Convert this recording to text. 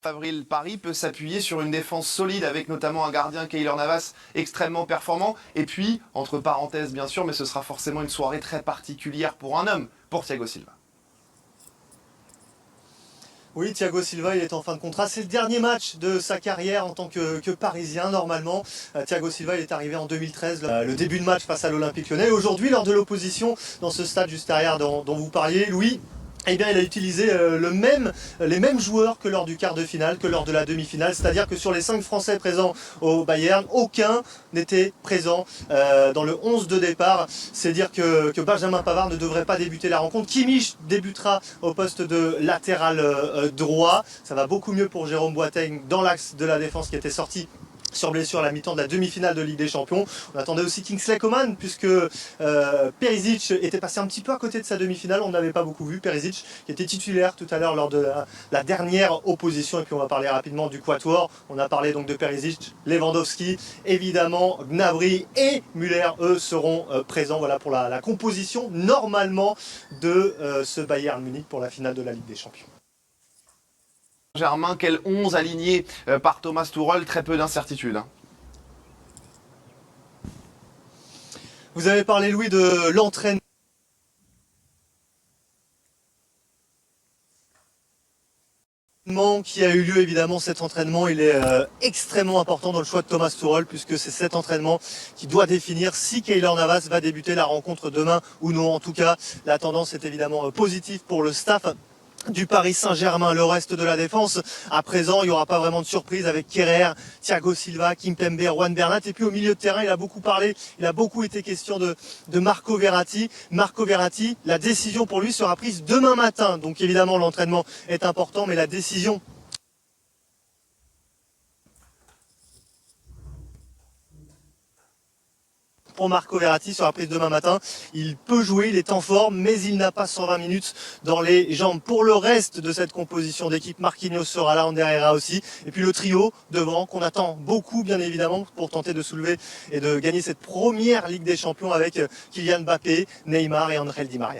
Avril, Paris peut s'appuyer sur une défense solide avec notamment un gardien Keylor Navas extrêmement performant. Et puis, entre parenthèses bien sûr, mais ce sera forcément une soirée très particulière pour un homme, pour Thiago Silva. Oui, Thiago Silva, il est en fin de contrat. C'est le dernier match de sa carrière en tant que Parisien, normalement. Thiago Silva, il est arrivé en 2013, le début de match face à l'Olympique Lyonnais. Aujourd'hui, lors de l'opposition, dans ce stade juste derrière dont vous parliez, Louis, eh bien, il a utilisé les mêmes joueurs que lors du quart de finale, que lors de la demi-finale. C'est-à-dire que sur les 5 Français présents au Bayern, aucun n'était présent dans le 11 de départ. C'est dire que Benjamin Pavard ne devrait pas débuter la rencontre. Kimmich débutera au poste de latéral droit. Ça va beaucoup mieux pour Jérôme Boateng dans l'axe de la défense qui était sorti sur blessure à la mi-temps de la demi-finale de Ligue des Champions. On attendait aussi Kingsley Coman puisque Perisic était passé un petit peu à côté de sa demi-finale. On n'avait pas beaucoup vu Perisic qui était titulaire tout à l'heure lors de la dernière opposition. Et puis on va parler rapidement du quatuor. On a parlé donc de Perisic, Lewandowski, évidemment Gnabry et Müller, eux seront présents voilà, pour la composition normalement de ce Bayern Munich pour la finale de la Ligue des Champions. Germain, quel 11 aligné par Thomas Tuchel, très peu d'incertitudes. Vous avez parlé, Louis, de l'entraînement qui a eu lieu. Évidemment, cet entraînement, il est extrêmement important dans le choix de Thomas Tuchel, puisque c'est cet entraînement qui doit définir si Keylor Navas va débuter la rencontre demain ou non. En tout cas, la tendance est évidemment positive pour le staff du Paris Saint-Germain. Le reste de la défense, à présent, il n'y aura pas vraiment de surprise avec Kerrer, Thiago Silva, Kimpembe, Juan Bernat. Et puis au milieu de terrain, il a beaucoup parlé, il a beaucoup été question de Marco Verratti. Marco Verratti, la décision pour lui sera prise demain matin. Donc évidemment, l'entraînement est important, mais la décision pour Marco Verratti sera prise demain matin. Il peut jouer, il est en forme, mais il n'a pas 120 minutes dans les jambes. Pour le reste de cette composition d'équipe, Marquinhos sera là, Ander Herrera aussi. Et puis le trio devant, qu'on attend beaucoup bien évidemment pour tenter de soulever et de gagner cette première Ligue des Champions avec Kylian Mbappé, Neymar et Angel Di Maria.